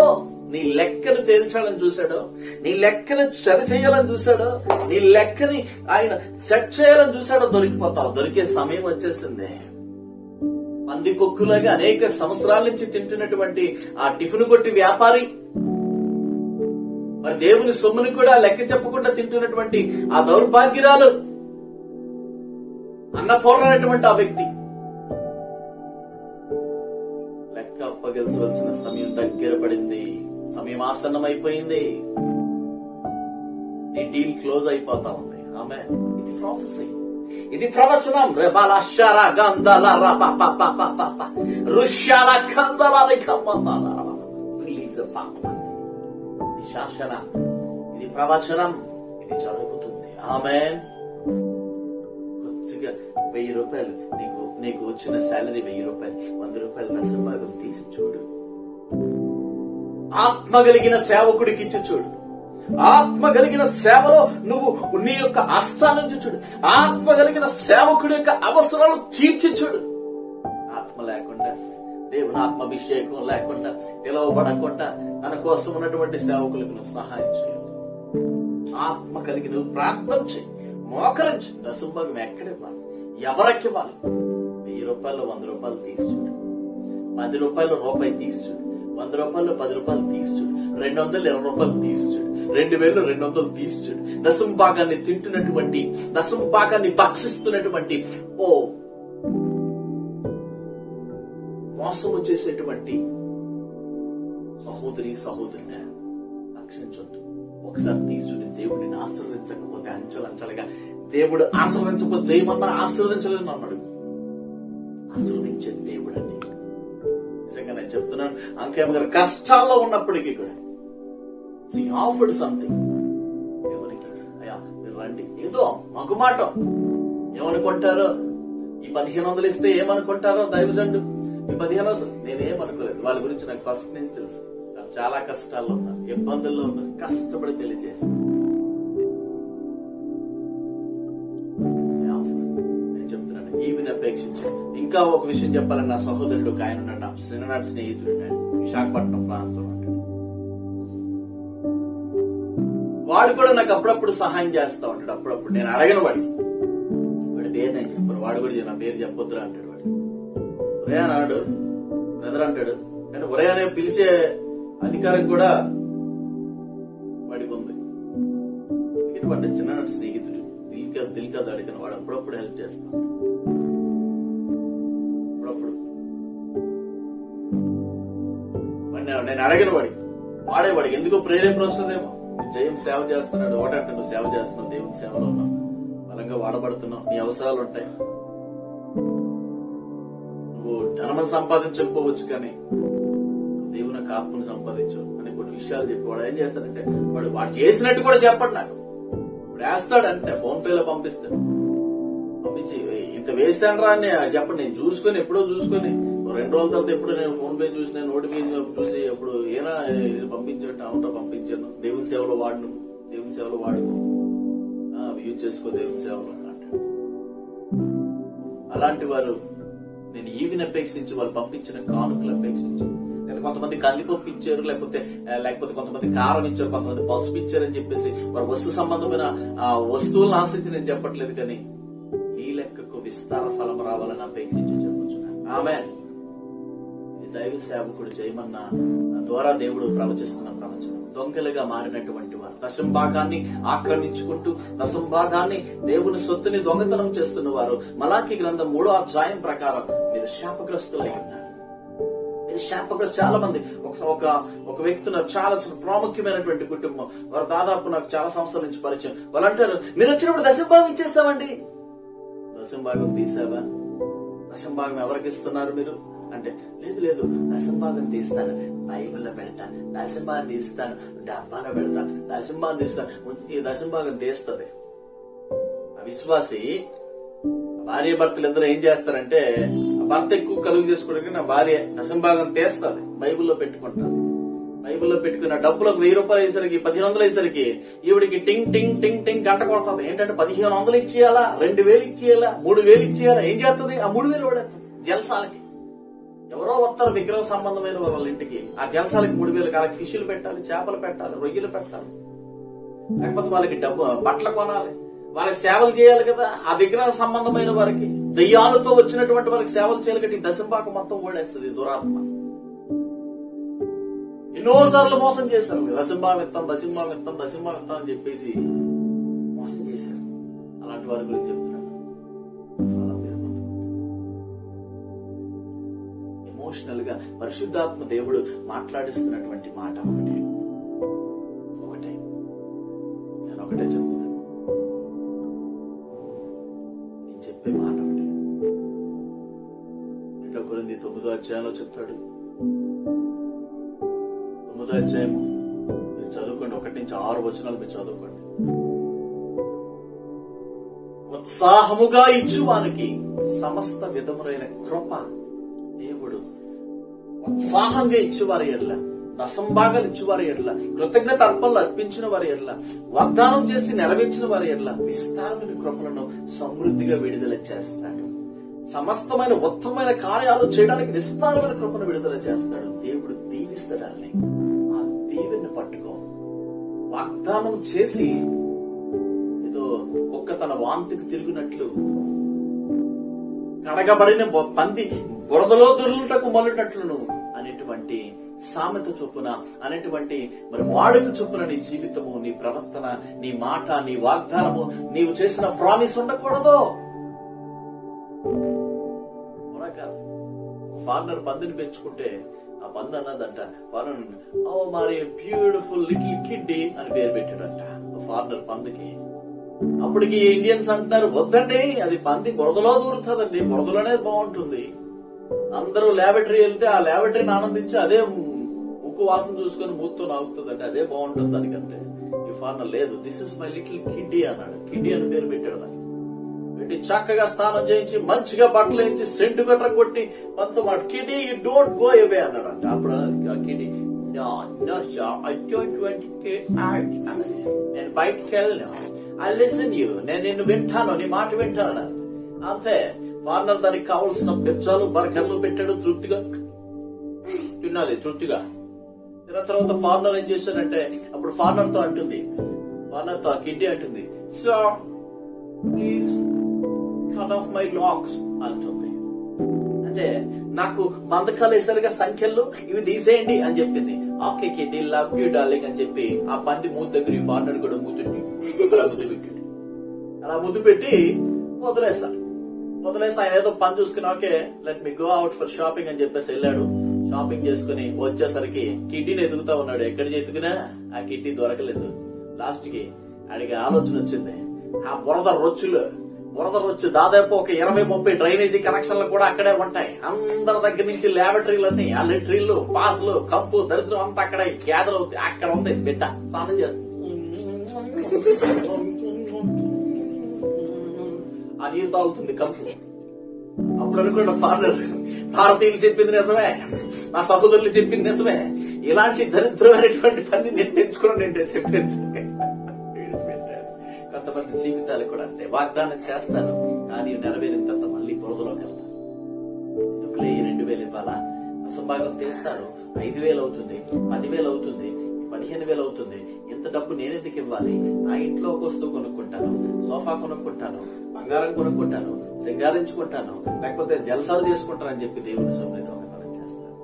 నీ లెక్కను తేల్చాలని చూశాడో, నీ లెక్కను సరి చేయాలని చూశాడో, నీ లెక్కని ఆయన సెట్ చేయాలని చూశాడో, దొరికిపోతావు. దొరికే సమయం వచ్చేసింది. పందికొక్కులాగా అనేక సంవత్సరాల నుంచి తింటున్నటువంటి ఆ టిఫిన్ కొట్టి వ్యాపారి, మరి దేవుని సొమ్ముని కూడా లెక్క చెప్పకుండా తింటున్నటువంటి ఆ దౌర్భాగ్యురాలు, అన్నపూర్ణమైనటువంటి ఆ వ్యక్తి, లెక్క అప్పగించవలసిన సమయం దగ్గర పడింది, సమయం ఆసన్నమైపోయింది, నీ డీల్ క్లోజ్ అయిపోతా ఉంది. ఆమె ఇది ప్రాఫెసీ, ఇది ప్రవచనం. శాసన, ఇది ప్రవచనం, ఇది జరుగుతుంది. ఆమేన్. కొద్దిగా 1000 రూపాయలు నీకు వచ్చిన శాలరీ 1000 రూపాయలు, 100 రూపాయలు దశభాగం తీసి చూడు. ఆత్మ కలిగిన సేవకుడికి ఇచ్చి చూడు. ఆత్మ కలిగిన సేవలో నువ్వు నీ యొక్క ఆస్థానం చూడు. ఆత్మ కలిగిన సేవకుడి యొక్క అవసరాలు తీర్చి చూడు. ఆత్మ లేకుండా, దేవుని ఆత్మాభిషేకం లేకుండా, పిలువబడకుండా తన కోసం ఉన్నటువంటి సేవకులకు నువ్వు సహాయం చేయదు. ఆత్మ కలిగి నువ్వు ప్రార్థన చేయి, మోకరించి. దశభాగం ఎక్కడివ్వాలి, ఎవరికి ఇవ్వాలి? 1000 రూపాయలు 100 రూపాయలు తీసి చూడు, 10 రూపాయలు రూపాయి తీసి చూడు, 100 రూపాయలు 10 రూపాయలు తీసి చూడు, 220 రూపాయలు తీసి చూడు, 2200 తీసి చూడు. దశమ భాగాన్ని తింటున్నటువంటి, దశమ భాగాన్ని భక్షిస్తున్నటువంటి ఓ మోసము చేసేటువంటి సహోదరి సహోదరుని రక్షించొద్దు. ఒకసారి తీసుకుని దేవుడిని ఆశీర్వదించకపోతే అంచెలంచెలుగా దేవుడు ఆశీర్వదించకపోతే చేయమన్నా ఆశీర్వదించలేదు అన్నాడు. ఆశీర్వదించే దేవుడు అని నిజంగా నేను చెప్తున్నాను. అంకయ్య గారు కష్టాల్లో ఉన్నప్పటికీ కూడా he offered something. దేవునికి, అయ్యా మీరు రండి, ఏదో మగుమాట. ఏమనుకుంటారో, ఈ 1500 ఇస్తే ఏమనుకుంటారో దైవజనుడు, ఈ 1500 నేనేమనుకోలేదు. వాళ్ళ గురించి నాకు ఫస్ట్ నుంచి తెలుసు. చాలా కష్టాల్లో ఉన్నారు, ఇబ్బందుల్లో ఉన్నారు, కష్టపడి తెలియజేస్తారు. నేను చెప్తున్నాను, ఈవిని అపేక్షించి. ఇంకా ఒక విషయం చెప్పాలని, నా సహోదరుడు ఆయన ఉన్నాడు, నా చిన్ననాటి స్నేహితుడు, విశాఖపట్నం ప్రాంతంలో ఉంటాడు. వాడు కూడా నాకు అప్పుడప్పుడు సహాయం చేస్తా ఉంటాడు. అప్పుడప్పుడు నేను అడగను వాడి పేరు నేను చెప్పను. వాడు కూడా నా పేరు చెప్పొద్దురా అంటాడు. వాడు ఒరే అన్నాడు, బ్రదర్ అంటాడు. కానీ ఒరే అనే పిలిచే అధికారం కూడా వాడికి ఉంది. ఎందుకంటే వాడి చిన్ననాటి స్నేహితుడు, దిల్కా అడిగిన వాడు అప్పుడప్పుడు హెల్ప్ చేస్తాడు. అప్పుడప్పుడు నేను అడగను వాడికి ఎందుకో ప్రేరేపణ వస్తుందేమో. జయం సేవ చేస్తున్నాడు, ఒకటంటే నువ్వు సేవ చేస్తున్నావు, దేవుని సేవలో ఉన్నావు, బలంగా వాడబడుతున్నావు, నీ అవసరాలు ఉంటాయి. నువ్వు ధనమని సంపాదించకపోవచ్చు, కానీ దేవుని యొక్క ఆత్మను సంపాదించు అని కొన్ని విషయాలు చెప్పి వాడు ఏం చేస్తాడంటే, వాడు చేసినట్టు కూడా చెప్పండి నాకు. ఇప్పుడు వేస్తాడంటే ఫోన్ పేలో పంపిస్తాడు. పంపించి ఇంత వేసాను రా అని చెప్పండి. నేను ఎప్పుడో చూసుకొని 2 రోజుల తర్వాత ఎప్పుడు నేను ఫోన్ పే చూసి నేను నోటి మీద చూసి ఎప్పుడు ఏనా పంపించండి, అవునా పంపించాను, దేవుని సేవలో వాడును, దేవుని సేవలో వాడుకో, యూజ్ చేసుకో దేవుని సేవలో అంటాడు. అలాంటి వారు నేను ఈవిని అపేక్షించి వాళ్ళు పంపించిన కానుకలు అపేక్షించి, లేదా కొంతమంది కందిపప్పు ఇచ్చారు, లేకపోతే కొంతమంది కారం ఇచ్చారు, కొంతమంది పసుపు ఇచ్చారు అని చెప్పేసి వారు వస్తు సంబంధమైన వస్తువులను ఆశించి నేను చెప్పట్లేదు, కానీ నీ లెక్కకు విస్తార ఫలం రావాలని అపేక్షించి చెప్పుచున్నాను. ఆమేన్. ఇది దైవ సేవకుడు జయమన్న ద్వారా దేవుడు ప్రవచిస్తున్న ప్రవచనం. దొంగలుగా మారినటువంటి వారు, దశంభాగాన్ని ఆక్రమించుకుంటూ దశంభాగాన్ని దేవుని సొత్తుని దొంగతనం చేస్తున్న వారు, మలాకి గ్రంథం 3వ అధ్యాయం ప్రకారం మీరు శాపగ్రస్తులై ఉన్నారు. మీరు శాపగ్రస్తు. చాలా మంది ఒక వ్యక్తి చాలా ప్రాముఖ్యమైనటువంటి కుటుంబం, వారు దాదాపు నాకు చాలా సంవత్సరాల నుంచి పరిచయం. వాళ్ళు అంటారు, మీరు వచ్చినప్పుడు దశంభాగం ఇచ్చేస్తామండి. దశంభాగం తీసావా? దశంభాగం ఎవరికి ఇస్తున్నారు మీరు అంటే, లేదు దశంభాగం తీస్తాను, బైబిల్లో పెడతాను, దశంభాగం తీస్తాను, డబ్బాలో పెడతాను, దశంభాగం తీస్తాను. ఈ దశంభాగం తీస్తుంది. ఆ విశ్వాసి భార్య భర్తలు ఇద్దరు ఏం చేస్తారంటే, భర్త ఎక్కువ కలుగు చేసుకోవడానికి నా భార్య దశంభాగం తీస్తుంది, బైబిల్లో పెట్టుకుంటాను. బైబిల్లో పెట్టుకున్న డబ్బులకు 1000 రూపాయలు అయ్యేసరికి 1500 అయ్యేసరికి ఈవిడికి టింగ్ టింగ్ టింగ్ టింగ్ గంట కొడుతుంది. ఏంటంటే 1500 ఇచ్చేయాలా, 2000 ఇచ్చేయాలా, 3000 ఇచ్చేయాలా. ఏం చేస్తుంది? ఆ 3000 వాడేస్తుంది జలసాలకి. ఎవరో వస్తారు విగ్రహ సంబంధమైన వాళ్ళ ఇంటికి, ఆ జలసాలకి 3000 వాళ్ళకి ఫిష్లు పెట్టాలి, చేపలు పెట్టాలి, రొయ్యలు పెట్టాలి, లేకపోతే వాళ్ళకి డబ్బు బట్టలు కొనాలి, వాళ్ళకి సేవలు చేయాలి కదా. ఆ విగ్రహ సంబంధమైన వారికి, దయ్యాలతో వచ్చినటువంటి వారికి సేవలు చేయాలి కదా. ఈ దశంభాగం మొత్తం ఓడేస్తుంది దురాత్మ. ఎన్నోసార్లు మోసం చేశారు. దశంభాగం ఇస్తాం అని చెప్పేసి మోసం చేశారు. అలాంటి వారి గురించి చెప్తున్నాను. ఎమోషనల్ గా పరిశుద్ధాత్మ దేవుడు మాట్లాడిస్తున్నటువంటి మాట ఒకటే నేను ఒకటే చెప్తున్నాను. నేను చెప్పే మాట ఒకటే. 2 కొరింథీ 9వ అధ్యాయంలో చెప్తాడు. 9వ అధ్యాయం మీరు చదువుకోండి, 1 నుంచి 6 వచనాలు మీరు చదువుకోండి. ఉత్సాహముగా ఇచ్చువానికి సమస్త విధములైన కృప, దేవుడు ఉత్సాహంగా ఇచ్చేవారి ఎడల, దశంభాగాలు ఇచ్చేవారి ఎడల, కృతజ్ఞత అర్పణలు అర్పించిన వారి ఎడల, వాగ్దానం చేసి నెరవేర్చిన వారి ఎడల విస్తారమైన కృపలను సమృద్ధిగా విడుదల చేస్తాడు. సమస్తమైన ఉత్తమమైన కార్యాలు చేయడానికి విస్తారమైన కృపను విడుదల చేస్తాడు. దేవుడు దీవిస్తాడని ఆ దీవెని పట్టుకో. వాగ్దానం చేసి ఏదో ఒక్క తన వాంతికి తిరుగునట్లు, కడగబడిన పంది బురదలో దొరులుటకు మళ్ళుటట్లును అనేటువంటి సామెత చొప్పున, అనేటువంటి మరి వాడుక చొప్పున నీ జీవితము, నీ ప్రవర్తన, నీ మాట, నీ వాగ్దానము, నీవు చేసిన ప్రామిస్ ఉండకూడదు. ఫార్నర్ పందిని పెంచుకుంటే ఆ పంది అన్నదంట, ఫార్నర్ మరి బ్యూటిఫుల్ లిటిల్ కిడ్డీ అని పేరు పెట్టాడంట ఫార్నర్ పందికి. అప్పటికి ఇండియన్స్ అంటున్నారు, వద్దండి అది పంది బురదలో దూరుతుందండి, బురదలోనే బాగుంటుంది. అందరూ ల్యాబొరేటరీ వెళ్తే ఆ ల్యాబొరేటరీని ఆనందించి అదే ఉక్కు వాసన చూసుకొని మూత్తో నాగుతుందంటే అదే బాగుంటుంది దానికంటే. ఈ ఫార్నర్ లేదు, this is my little kiddie అన్నాడు. కిడ్డీ అని పేరు పెట్టాడు దానికి. పెట్టి చక్కగా స్నానం చేయించి మంచిగా బట్టలు వేయించి సెంటు గట్ర కొట్టి మనతో మాట, kiddie you don't go away అన్నాడంట. అప్పుడు కిడ్డీ నేను బయటికి వెళ్ళను, ఐ లిసన్ యూ, నేను నిన్ను వింటాను, నీ మాట వింటాను అంతే. ఫార్నర్ దానికి కావలసిన పిజ్జాలు బర్గర్లు పెట్టాడు, తృప్తిగా తిన్నది తృప్తిగా. తర్వాత ఫార్నర్ ఏం చేశాడంటే, అప్పుడు ఫార్నర్ తో అంటుంది, ఫార్నర్ తో కిడ్డీ అంటుంది, so please cut off my lakhs అంటుంది. అంటే నాకు బంధకాలు వేసారుగా సంఖ్యలు, ఇవి తీసేయండి అని చెప్పింది. Okay kiddie, love you darling అని చెప్పి ఆ పంది మూడు దగ్గర ఈ ఫార్నర్ కూడా ముద్దు పెట్టాడు. అలా ముద్దు పెట్టి వదిలేస్తాడు. వదిలేసి ఆయన ఏదో పని చూసుకుని okay let me go out for shopping అని చెప్పేసి వెళ్ళాడు. షాపింగ్ చేసుకుని వచ్చేసరికి కిడ్డీని ఎదుగుతా ఉన్నాడు. ఎక్కడ ఎదుగునా ఆ కిడ్డీ దొరకలేదు. లాస్ట్ కి ఆడికి ఆలోచన వచ్చింది, ఆ బురద రొచ్చు దాదాపు ఒక 20-30 డ్రైనేజీ కనెక్షన్లు కూడా అక్కడే ఉంటాయి. అందరి దగ్గర నుంచి ల్యాబొరేటరీలన్నీ, ఆ లెటరీలు, పాసులు, కంపు, దరిద్రం అంతా అక్కడ గ్యాదర్ అవుతాయి. అక్కడ ఉంది బిడ్డ స్నానం చేస్తుంది. ఆ నీరు తాగుతుంది కంపు. ఆ అప్పుడు అనుకున్న ఫాదర్ భారతీయులు చెప్పింది నిజమే, నా సహోదరులు చెప్పింది నిజమే, ఇలాంటి దరిద్రమైనటువంటి పని నేను తెచ్చుకున్నాను ఏంటో చెప్పేసి విడిచిపెట్టాడు. కొంతమంది జీవితాలు కూడా అంతే, వాగ్దానం చేస్తాను కానీ నెరవేరిన తర్వాత మళ్ళీ బురదలోకి వెళ్తాను. ఎందుకులే 2,000 ఇవ్వాలా, అసంభాగం తీస్తాను, 5,000 అవుతుంది, 10,000 అవుతుంది, 15,000 అవుతుంది, ఇంత డబ్బు నేనెందుకు ఇవ్వాలి, నా ఇంట్లో ఒక వస్తువు కొనుక్కుంటాను, సోఫా కొనుక్కుంటాను, బంగారం కొనుక్కుంటాను, సింగారించుకుంటాను, లేకపోతే జలసాలు చేసుకుంటాను అని చెప్పి దేవుని సొమ్ముని దొంగతనం చేస్తాను.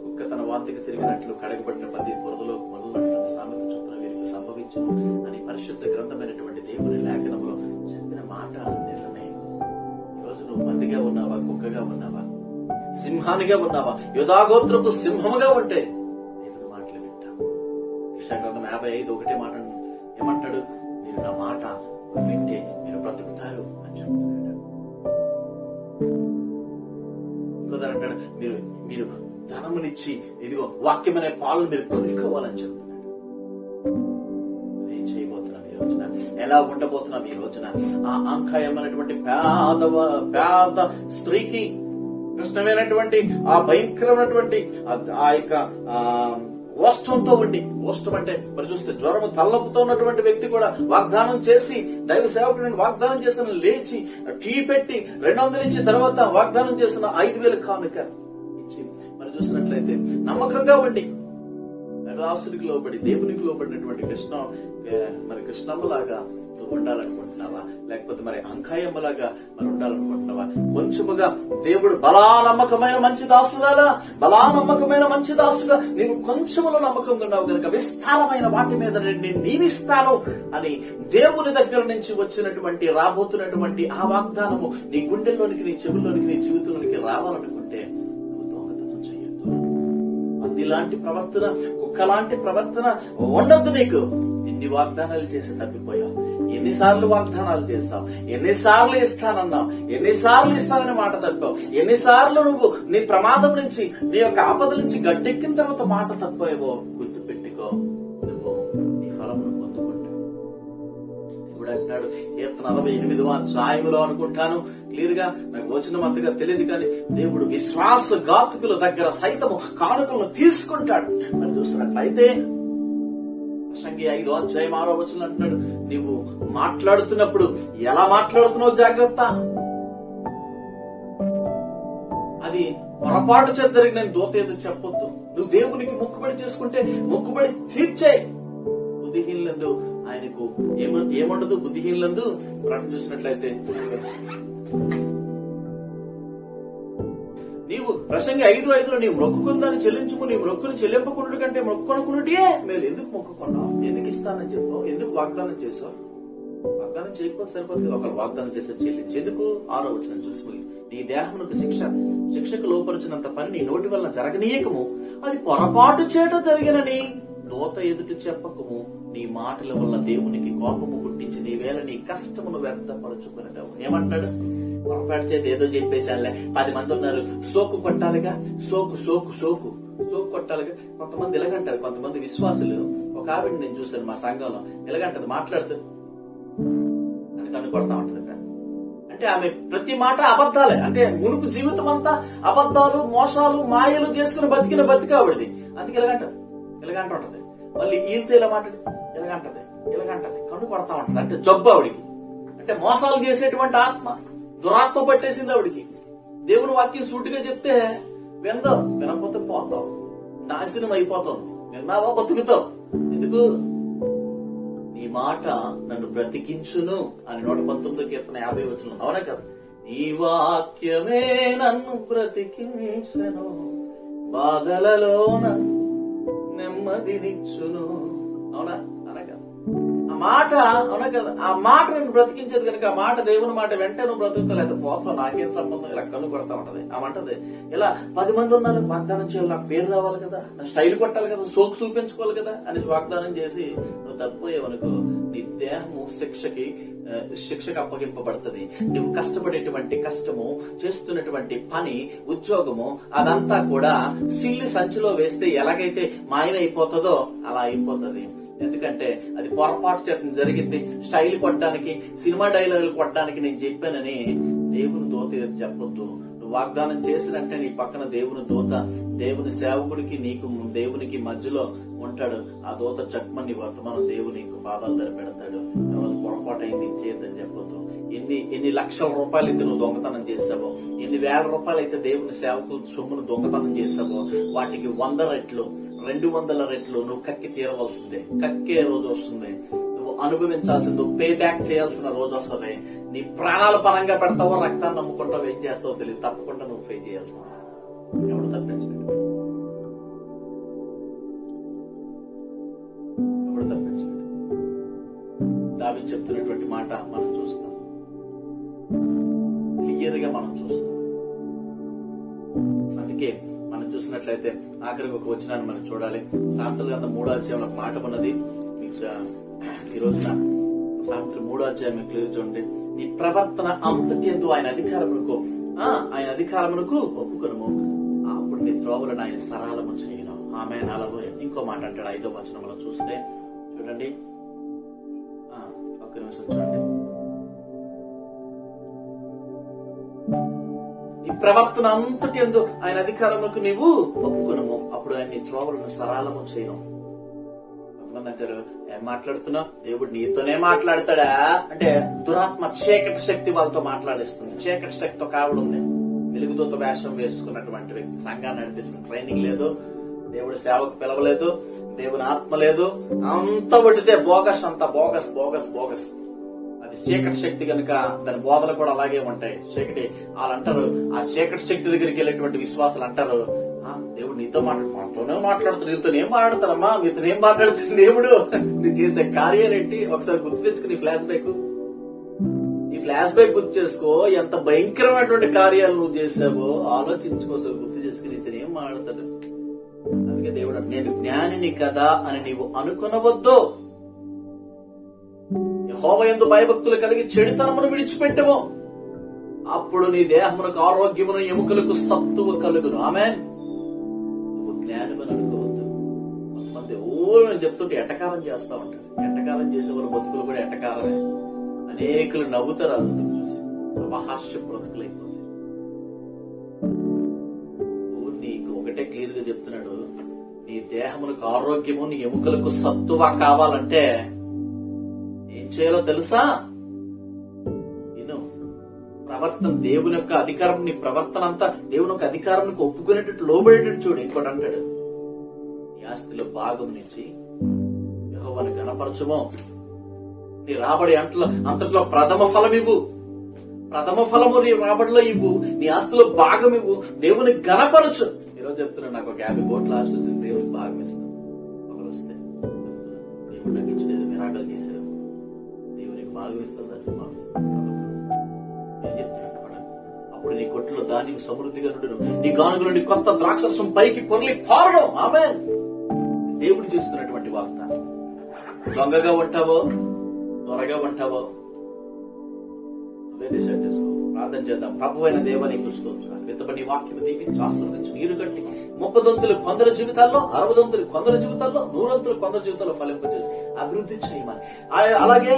కుక్క తన వాంతికి తిరిగినట్లు కడగబడిన ప్రతి బురదలో మొదలన్నట్లు సామెత చొప్పున వీరికి సంభవించును అని పరిశుద్ధ గ్రంథమైనటువంటి దేవుని లేఖనంలో చెప్పిన మాట నిజమే. ఈరోజు నువ్వు మందిగా ఉన్నావా, కుక్కగా ఉన్నావా, సింహానిగా ఉన్నావా, యూదాగోత్రపు సింహముగా ఉంటే దేవుని మాటలు వింటావు. యెషయా 55:1 మాట ఏమంటాడు, మీరు నా మాట వింటే మీరు బ్రతుకుతారు అని చెప్తున్నాడు. ఇంకోదానంటాడు, మీరు ధనమునిచ్చి ఇదిగో వాక్యమనే పాలను మీరు కొనుక్కోవాలని చెప్తున్నాడు. ఏం చేయబోతున్నాం ఈ రోజున, ఎలా ఉండబోతున్నాం ఈ రోజున? ఆ అంకాయం అనేటువంటి పేద స్త్రీకి కృష్ణమైనటువంటి ఆ భయంకరమైనటువంటి ఆ యొక్క ఓష్టంతో ఉండి, ఓష్టం అంటే మరి చూస్తే జ్వరము తలనొప్పుతో ఉన్నటువంటి వ్యక్తి కూడా వాగ్దానం చేసి, దైవ సేవకుడిని వాగ్దానం చేసిన లేచి టీ పెట్టి 200 ఇచ్చి తర్వాత వాగ్దానం చేసిన 5,000 కానుక ఇచ్చి మరి చూసినట్లయితే నమ్మకంగా ఉండి దాసునికి లోబడి దేవునికి లోబడినటువంటి కృష్ణమ్మలాగా ఉండాలనుకుంటున్నావా, లేకపోతే మరి అంకాయమ్మలాగా మరి ఉండాలనుకుంటున్నావా? కొంచెముగా దేవుడు బలానమ్మకమైన మంచి దాసురాలా, బలానమ్మకమైన మంచి దాసుగా నీవు కొంచెములో నమ్మకంగా ఉన్నావు కనుక విస్తారమైన వాటి మీద నేను నియమిస్తాను అని దేవుని దగ్గర నుంచి వచ్చినటువంటి రాబోతున్నటువంటి ఆ వాగ్దానము నీ గుండెల్లోనికి, నీ చెవుల్లోనికి, నీ జీవితంలోనికి రావాలనుకుంటే నువ్వు దొంగతనం చేయొద్దు. ఇలాంటి ప్రవర్తన, కుక్కలాంటి ప్రవర్తన ఉండద్దు నీకు. ఎన్ని వాగ్దానాలు చేసి తప్పిపోయావు, ఎన్నిసార్లు వాగ్దానాలు చేస్తావు, ఎన్నిసార్లు ఇస్తానన్నావు, ఎన్నిసార్లు ఇస్తానని మాట తప్పావు, ఎన్నిసార్లు నువ్వు నీ ప్రమాదం నుంచి, నీ యొక్క ఆపద నుంచి గట్టెక్కిన తర్వాత మాట తప్పావో గుర్తు పెట్టుకో, నువ్వు నీ ఫలమును పొందుకుంటావు. దేవుడు అంటాడు కీర్తన 48వ అధ్యాయములో అనుకుంటాను క్లియర్ గా, నాకు వచనం అంతగా తెలియదు కానీ దేవుడు విశ్వాసఘాతకుల దగ్గర సైతము కానుకలను తీసుకుంటాడు. మరి చూసినట్లయితే ప్రసంగి 5వ అధ్యాయం 6వ వచనం అంటున్నాడు, నీవు మాట్లాడుతున్నప్పుడు ఎలా మాట్లాడుతున్నావు జాగ్రత్త. అది పొరపాటు చెద్దరికి నేను దూత ఏదో చెప్పొద్దు. నువ్వు దేవునికి మొక్కుబడి చేసుకుంటే మొక్కుబడి తీర్చే. బుద్ధిహీనులందు ఆయనకు ఏముండదు, బుద్ధిహీనులందు ప్రకటన చూసినట్లయితే నీవు ప్రసంగి 5:5 నీవు మొక్కుకుందాన్ని చెల్లించుకు, నీవు మొక్కుని చెల్లింపకుండా కంటే మొక్కునుకున్నటే మీరు ఎందుకు మొక్కుకున్నావు, ఎందుకు ఇస్తానని చెప్పావు, ఎందుకు వాగ్దానం చేసావు? వాగ్దానం చేయకపోతే సరిపోతుంది, ఒకరు వాగ్దానం చేస్తే చెల్లించి ఎందుకు? 6వ వచనం చూసుకుని, నీ దేహమునకు శిక్షకు లోపరిచినంత పని నీ నోటి వలన జరగనీయకము, అది పొరపాటు చేయడం జరిగినని దూత ఎదుటి చెప్పకము. నీ మాటల వల్ల దేవునికి కోపము పుట్టించి నీ వేళ నీ కష్టమును వ్యర్థపరచుకునేదావు. ఏమంటాడు? పొరపాటు చేతి ఏదో చెప్పేసానులే, 10 మంది ఉన్నారు, సోకు కొట్టాలిగా, సోకు కొట్టాలిగా. కొంతమంది ఎలాగంటారు, కొంతమంది విశ్వాసులు. ఒక ఆవిడ నేను చూశాను మా సంఘంలో, ఎలాగంటది మాట్లాడుతూ అని కన్ను కొడతా ఉంటదట. అంటే ఆమె ప్రతి మాట అబద్ధాలే, అంటే మునుపు జీవితం అంతా అబద్ధాలు, మోసాలు, మాయలు చేసుకుని బతికావిడది. అందుకే ఎలాగంట ఉంటది. మళ్ళీ ఈయనతో ఇలా మాట్లాడి ఎలాగంటది కన్ను కొడతా ఉంటది. అంటే జబ్బు ఆవిడికి, అంటే మోసాలు చేసేటువంటి ఆత్మ, దురాత్మ పట్టేసింది ఆవిడికి. దేవుని వాక్యం సూటిగా చెప్తే వినకపోతే పోతావు, నాశనం అయిపోతావు. విన్నావా బతుకుతావు. ఎందుకు? నీ మాట నన్ను బ్రతికించును అని 119 కీర్తన 50 వచనం. అవునా కదా? నీ వాక్యమే నన్ను బ్రతికించును, బాధలలో నెమ్మదినిచ్చును. అవునా? అనగా ఆ మాట, అవునా కదా? ఆ మాట నన్ను బ్రతికించేది కనుక ఆ మాట దేవుని మాట వెంటనే నువ్వు బ్రతుకుతా, లేదా పోతావు. నాకేం సంబంధం? ఇలా కన్ను కొడతా ఉంటది. ఆమంటది ఇలా 10 మంది ఉన్నారు, వాగ్దానం చేయాలి, నాకు పేరు రావాలి కదా, నా స్టైల్ కొట్టాలి కదా, సోకు చూపించుకోవాలి కదా అని వాగ్దానం చేసి నువ్వు తప్పిపోయావనుకో, నీ దేహము శిక్షకు అప్పగింపబడుతుంది. నువ్వు కష్టపడేటువంటి కష్టము, చేస్తున్నటువంటి పని, ఉద్యోగము అదంతా కూడా సిల్లి సంచిలో వేస్తే ఎలాగైతే మాయన అయిపోతుందో అలా అయిపోతుంది. ఎందుకంటే అది పొరపాటు చేయడం జరిగింది. స్టైల్ కొట్టడానికి, సినిమా డైలాగులు కొట్టడానికి నేను చెప్పానని దేవుని దూత ఏది చెప్పొద్దు. నువ్వు వాగ్దానం చేసినట్టే నీ పక్కన దేవుని దూత, దేవుని సేవకుడికి నీకు దేవునికి మధ్యలో ఉంటాడు. ఆ దూత చక్మని వర్తమానం దేవుని పాదాల దగ్గర పెడతాడు. పొరపాటు అయింది చేయొద్దని చెప్పొద్దు. ఎన్ని లక్షల రూపాయలు అయితే నువ్వు దొంగతనం చేసావో, ఎన్ని వేల రూపాయలు అయితే దేవుని సేవకుల సొమ్మును దొంగతనం చేసావో, వాటికి 100 రెట్లు 200 రెట్లు నువ్వు కక్కి తీరవలసిందే. కక్కే రోజు వస్తుంది. నువ్వు అనుభవించాల్సింది, నువ్వు పే బ్యాక్ చేయాల్సిన రోజు వస్తుంది. నీ ప్రాణాల పరంగా పెడతావో, రక్తాన్ని నమ్ముకుంటావో, ఏం చేస్తావో తెలియదు. తప్పకుండా నువ్వు పే చేయాల్సిందే. ఎవడు తప్పించలేడు. ఎవడు తప్పించలేడు. దావీదు చెప్తున్నటువంటి మాట మనం చూస్తాం, క్లియర్ గా మనం చూస్తాం. అందుకే మనం చూసినట్లయితే ఆఖరికి ఒక వచనాన్ని మనం చూడాలి. సామెతల గ్రంథం 3వ అధ్యాయంలో ఒక మాట ఉన్నది. ఈ రోజున సామెతలు 3వ అధ్యాయం క్లియర్ చూడండి. నీ ప్రవర్తన అంతటి యందు ఆయన అధికారమునకు ఒప్పుకొనుము, అప్పుడు నీ త్రోవలను ఆయన సరళము చేయను. ఆమేన్. హల్లెలూయా. ఇంకో మాట అంటాడు 5వ వచనంలో చూస్తే చూడండి. ఒక్క నిమిషం చూడండి. నీ ప్రవర్తన అంతటి యందు ఆయన అధికారములకు నీవు ఒప్పుకొనుము, అప్పుడు ఆయన నీ త్రోవలను సరళము చేయను. కొంతమంది అంటారు, ఏం మాట్లాడుతున్నావు, దేవుడు నీతోనే మాట్లాడతాడా అంటే దురాత్మ చీకటి శక్తి వాళ్ళతో మాట్లాడిస్తుంది. చీకటి శక్తితో కావడుంది. వెలుగుదూత వేషం వేసుకున్నటువంటి వ్యక్తి సంఘాన్ని నడిపిస్తుంది. ట్రైనింగ్ లేదు, దేవుడి సేవకు పిలవలేదు, దేవుని ఆత్మ లేదు, అంత వడ్డితే బోగస్, అంత బోగస్ బోగస్ బోగస్. అది చీకటి శక్తి కనుక దాని బోధలు కూడా అలాగే ఉంటాయి. చీకటి వాళ్ళు అంటారు, ఆ చీకటి శక్తి దగ్గరికి వెళ్ళేటువంటి విశ్వాసాలు అంటారు, దేవుడు నీతో మాతోనే మాట్లాడుతాడు, నీతో ఏం మాట్లాడతారమ్మా, మీతో ఏం మాట్లాడుతుంది దేవుడు, నీ చేసే కార్యాలేంటి ఒకసారి గుర్తు తెచ్చుకుని ఈ ఫ్లాష్ బ్యాక్ గుర్తు చేసుకో. ఎంత భయంకరమైనటువంటి కార్యాలు నువ్వు చేసావో ఆలోచించుకోసారి గుర్తు చేసుకుని నీతో ఏం మాట్లాడతాడు. అందుకే దేవుడు నేను జ్ఞానిని కదా అని నీవు అనుకునవద్దు. యెహోవా యందు భయభక్తులు కలిగి చెడుతనమును విడిచిపెట్టము, అప్పుడు నీ దేహమునకు ఆరోగ్యమును, ఎముకలకు సత్తువ కలుగును. ఆమేన్. నువ్వు జ్ఞానమని అనుకోవద్దు. కొంతమంది నేను చెప్తుంటే ఎటకారం చేస్తా ఉంటారు. ఎటకారం చేసేవారు బతుకులు కూడా ఎటకారమే. అనేకులు నవ్వుతారు అందుకు చూసి. అపహాస్య బ్రతుకులైపోతాయి. నీకు ఒకటే క్లియర్ గా చెప్తున్నాడు, నీ దేహమునకు ఆరోగ్యము, నీ ఎముకలకు సత్తువ కావాలంటే ఏం చేయాలో తెలుసా? ప్రవర్తన, దేవుని యొక్క అధికారం, నీ ప్రవర్తన అంతా దేవుని యొక్క అధికారానికి ఒప్పుకునేటట్టు లోబడేటట్టు చూడు. ఇంకోటి అంటాడు, నీ ఆస్తిలో భాగం నుంచి యెహోవాను ఘనపరచుము, నీ రాబడి అంతట్లో ప్రథమ ఫలం ఇవ్వు. ప్రథమ ఫలము నీ రాబడిలో ఇవ్వు, నీ ఆస్తిలో భాగం ఇవ్వు, దేవుని ఘనపరచు. ఈరోజు చెప్తున్నాడు, నాకు ఒక 50 కోట్ల ఆస్తి వచ్చింది, దేవునికి భాగం ఇస్తాను. ఒకరు వస్తే దేవుడు నాకు ఇచ్చలేదు, మిరాకలు చేశారు, దేవునికి భాగం ఇస్తాను, దశమ భాగం ఇస్తాను. అప్పుడు నీ కొట్లో ధాన్యం సమృద్ధిగా నుండును, నీ గానుగ నుండి కొత్త ద్రాక్షరసం పైకి పొరలి పారను. ఆమేన్. దేవుడు చేస్తున్నటువంటి వాగ్దానం. దొంగగా ఉంటావో త్వరగా ఉంటావో నువ్వే డిసైడ్ చేసుకో. ప్రార్థన చేద్దాం. ప్రభువైన దేవా నీకు స్తోత్రాలు. విత్తబడి వాక్యం దీవించి ఆశీర్వదించి నీరు కట్టి 30 కొందరి జీవితాల్లో, 60 కొందరి జీవితాల్లో, 100 కొందరి జీవితాల్లో ఫలింపజేసి అభివృద్ధి చేయమని, అలాగే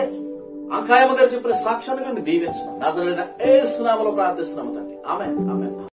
అంకాయమ్మ గారు చెప్పిన సాక్ష్యాన్ని దీవించమని నజరేయుడైన యేసు నామములో ప్రార్థిస్తున్నాము తండ్రి. ఆమేన్. ఆమేన్.